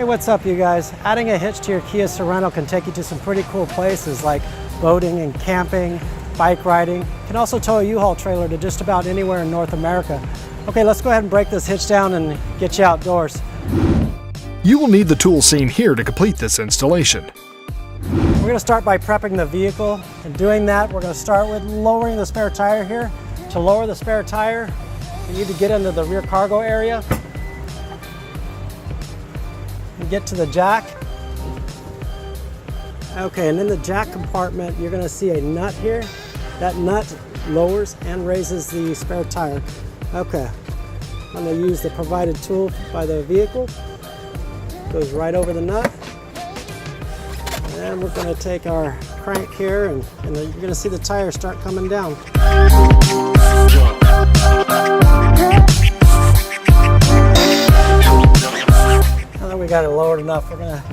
Hey, what's up you guys? Adding a hitch to your Kia Sorento can take you to some pretty cool places like boating and camping, bike riding. You can also tow a U-Haul trailer to just about anywhere in North America. Okay, let's go ahead and break this hitch down and get you outdoors. You will need the tools seen here to complete this installation. We're going to start by prepping the vehicle, and doing that we're going to start with lowering the spare tire here. To lower the spare tire, you need to get into the rear cargo area and get to the jack. Okay, and in the jack compartment you're going to see a nut here. That nut lowers and raises the spare tire. Okay, I'm going to use the provided tool by the vehicle. Goes right over the nut. And we're going to take our crank here, and you're going to see the tire start coming down. Now that we got it lowered enough, we're going to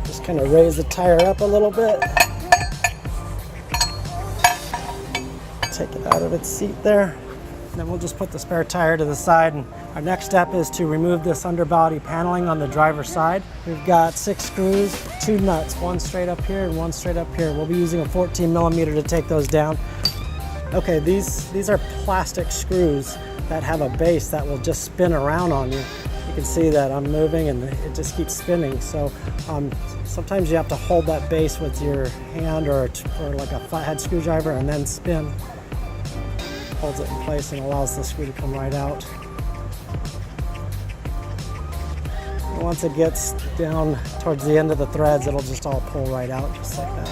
just kind of raise the tire up a little bit. Take it out of its seat there. And then we'll just put the spare tire to the side. And our next step is to remove this underbody paneling on the driver's side. We've got 6 screws, 2 nuts, one straight up here and one straight up here. We'll be using a 14mm to take those down. Okay, these are plastic screws that have a base that will just spin around on you. You can see that I'm moving and it just keeps spinning. So sometimes you have to hold that base with your hand or like a flathead screwdriver and then spin. Holds it in place and allows the screw to come right out. And once it gets down towards the end of the threads, it'll just all pull right out, just like that.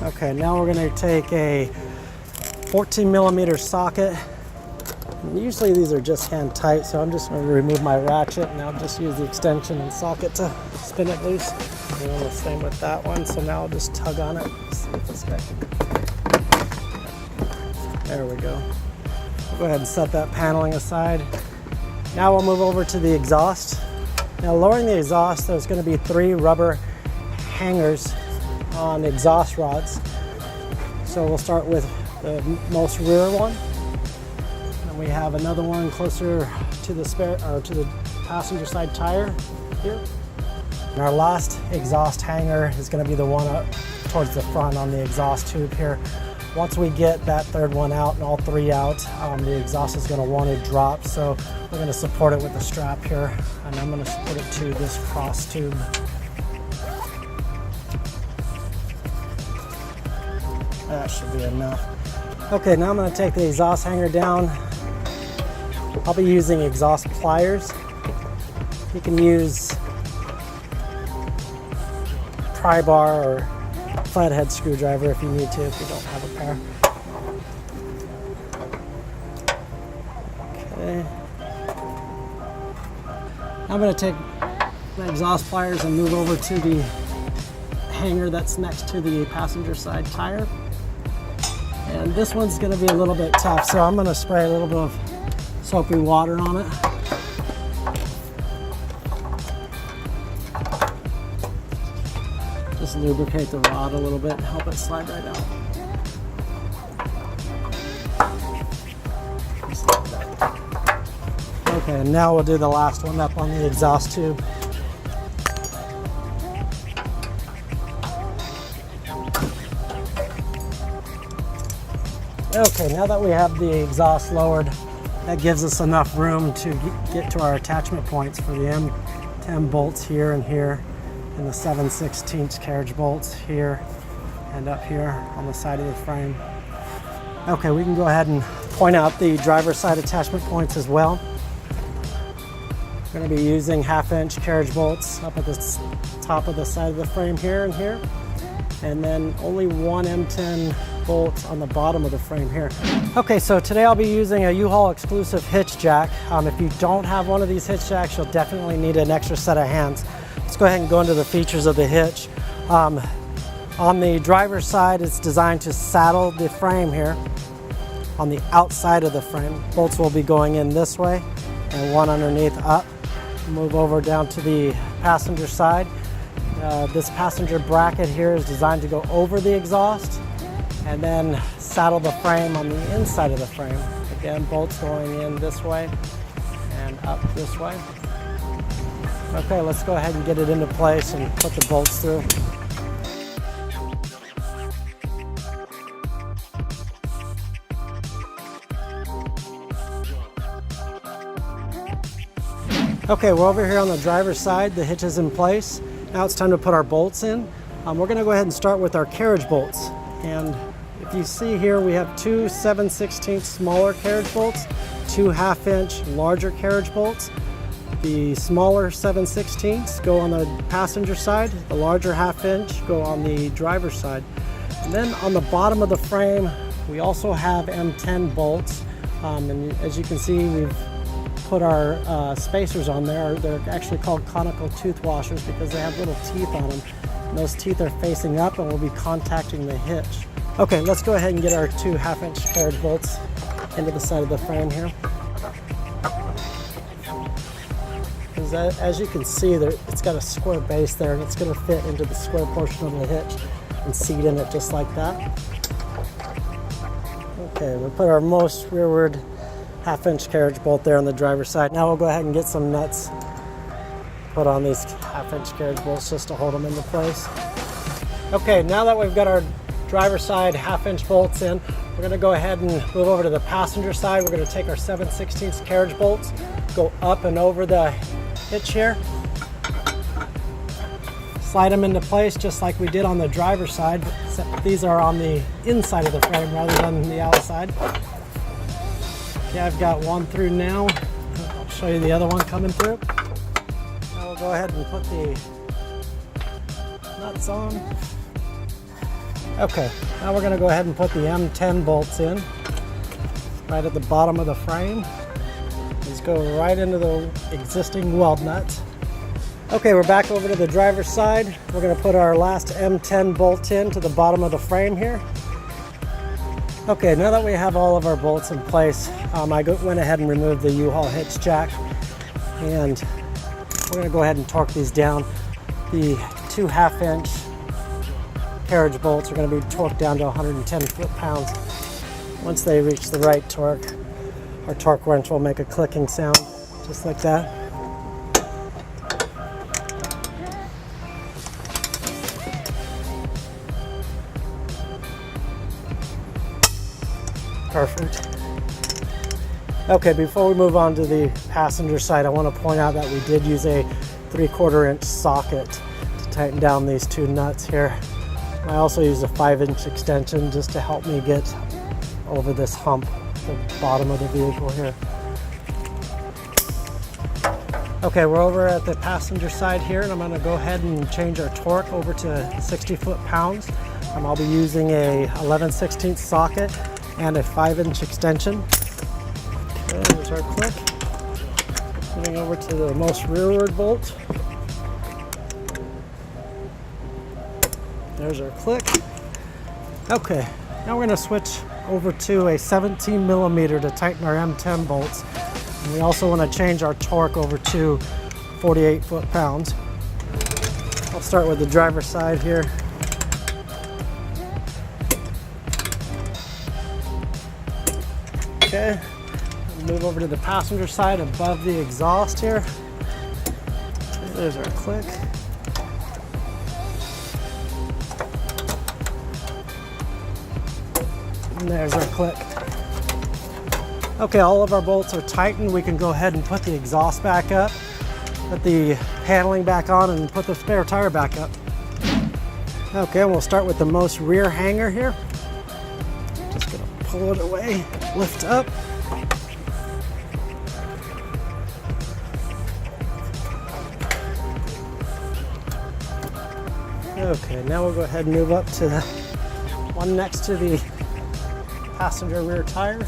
Okay, now we're going to take a 14mm socket. And usually these are just hand tight, so I'm just going to remove my ratchet and I'll just use the extension and socket to spin it loose. And the same with that one, so now I'll just tug on it. See if this guy can... There we go. We'll go ahead and set that paneling aside. Now we'll move over to the exhaust. Now lowering the exhaust, there's going to be 3 rubber hangers on exhaust rods. So we'll start with the most rear one. We have another one closer to the to the passenger side tire here. And our last exhaust hanger is going to be the one up towards the front on the exhaust tube here. Once we get that 3rd one out and all 3 out, the exhaust is going to want to drop. So we're going to support it with a strap here, and I'm going to put it to this cross tube. That should be enough. Okay, now I'm going to take the exhaust hanger down. I'll be using exhaust pliers. You can use pry bar or flathead screwdriver if you need to, if you don't have a pair. Okay. I'm going to take the exhaust pliers and move over to the hanger that's next to the passenger side tire. And this one's going to be a little bit tough, so I'm going to spray a little bit of soapy water on it. Just lubricate the rod a little bit and help it slide right out. Okay, and now we'll do the last one up on the exhaust tube. Okay, now that we have the exhaust lowered, that gives us enough room to get to our attachment points for the M10 bolts here and here, and the 7/16 carriage bolts here and up here on the side of the frame. Okay, we can go ahead and point out the driver's side attachment points as well. We're going to be using 1/2-inch carriage bolts up at the top of the side of the frame here and here, and then only 1 M10 bolt on the bottom of the frame here. Okay, so today I'll be using a U-Haul exclusive hitch jack. If you don't have one of these hitch jacks, you'll definitely need an extra set of hands. Let's go ahead and go into the features of the hitch. On the driver's side, it's designed to saddle the frame here. On the outside of the frame, bolts will be going in this way and one underneath up. Move over down to the passenger side. This passenger bracket here is designed to go over the exhaust and then saddle the frame on the inside of the frame. Again, bolts going in this way and up this way. Okay, let's go ahead and get it into place and put the bolts through. Okay, we're over here on the driver's side. The hitch is in place. Now it's time to put our bolts in. We're going to go ahead and start with our carriage bolts. And if you see here, we have two 7/16 smaller carriage bolts, two 1/2 inch larger carriage bolts. The smaller 7/16 go on the passenger side, the larger 1/2 inch go on the driver's side. And then on the bottom of the frame, we also have M10 bolts. And as you can see, we've put our spacers on there. They're actually called conical tooth washers because they have little teeth on them. And those teeth are facing up and will be contacting the hitch. Okay, let's go ahead and get our two 1/2 inch carriage bolts into the side of the frame here. As you can see, it's got a square base there and it's going to fit into the square portion of the hitch and seat in it just like that. Okay, we'll put our most rearward 1/2 inch carriage bolt there on the driver's side. Now we'll go ahead and get some nuts put on these 1/2 inch carriage bolts just to hold them into place. Okay, now that we've got our driver's side 1/2 inch bolts in, we're going to go ahead and move over to the passenger side. We're going to take our 7/16 carriage bolts, go up and over the hitch here, slide them into place just like we did on the driver's side, except these are on the inside of the frame rather than the outside. Okay, I've got one through now. I'll show you the other one coming through. Now we'll go ahead and put the nuts on. Okay, now we're going to go ahead and put the M10 bolts in right at the bottom of the frame. These go right into the existing weld nuts. Okay, we're back over to the driver's side. We're going to put our last M10 bolt in to the bottom of the frame here. Okay, now that we have all of our bolts in place, I went ahead and removed the U-Haul hitch jack, and we're going to go ahead and torque these down. The two 1/2 inch carriage bolts are going to be torqued down to 110 foot-pounds. Once they reach the right torque, our torque wrench will make a clicking sound, just like that. Perfect. Okay, before we move on to the passenger side, I want to point out that we did use a 3/4 inch socket to tighten down these two nuts here. I also used a 5 inch extension just to help me get over this hump at the bottom of the vehicle here. Okay, we're over at the passenger side here, and I'm going to go ahead and change our torque over to 60 foot-pounds. I'll be using a 11/16 socket and a 5 inch extension. Okay, there's our click. Moving over to the most rearward bolt. There's our click. Okay, now we're going to switch over to a 17 millimeter to tighten our M10 bolts. And we also want to change our torque over to 48 foot-pounds. I'll start with the driver's side here. Okay, move over to the passenger side above the exhaust here. There's our click. And there's our click. Okay, all of our bolts are tightened. We can go ahead and put the exhaust back up, put the paneling back on, and put the spare tire back up. Okay, we'll start with the most rear hanger here. Just gonna pull it away, lift up. Okay, now we'll go ahead and move up to the one next to the passenger rear tire.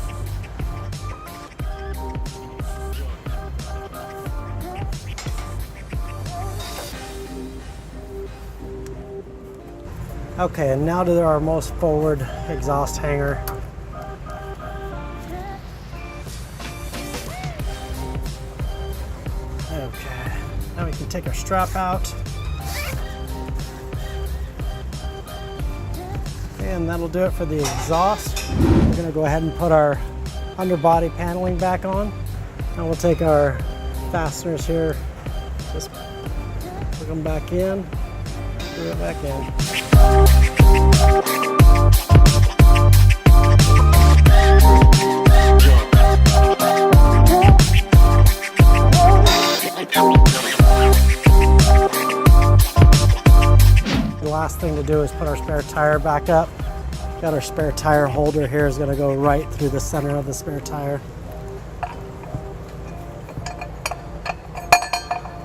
Okay, and now to our most forward exhaust hanger. Okay, now we can take our strap out. And that'll do it for the exhaust. We're going to go ahead and put our underbody paneling back on. Now we'll take our fasteners here, just plug them back in, screw it back in. The last thing to do is put our spare tire back up. Got our spare tire holder here, is going to go right through the center of the spare tire.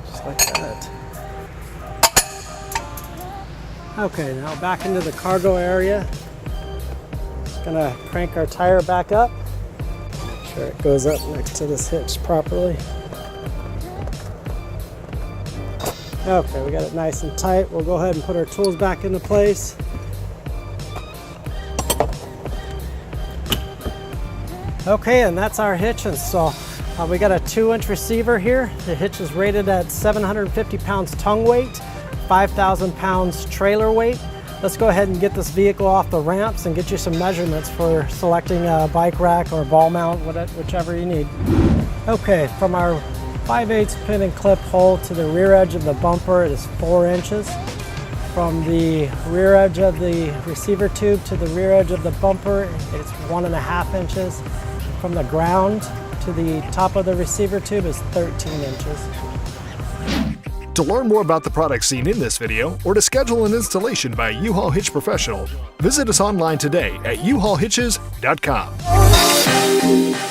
Just like that. Okay, now back into the cargo area. Just going to crank our tire back up. Make sure it goes up next to this hitch properly. Okay, we got it nice and tight. We'll go ahead and put our tools back into place. Okay, and that's our hitch install. We got a 2-inch receiver here. The hitch is rated at 750 pounds tongue weight, 5,000 pounds trailer weight. Let's go ahead and get this vehicle off the ramps and get you some measurements for selecting a bike rack or ball mount, whichever you need. Okay, from our 5/8 pin and clip hole to the rear edge of the bumper, it is 4 inches. From the rear edge of the receiver tube to the rear edge of the bumper, it's 1.5 inches. From the ground to the top of the receiver tube is 13 inches. To learn more about the products seen in this video, or to schedule an installation by a U-Haul Hitch professional, visit us online today at uhaulhitches.com.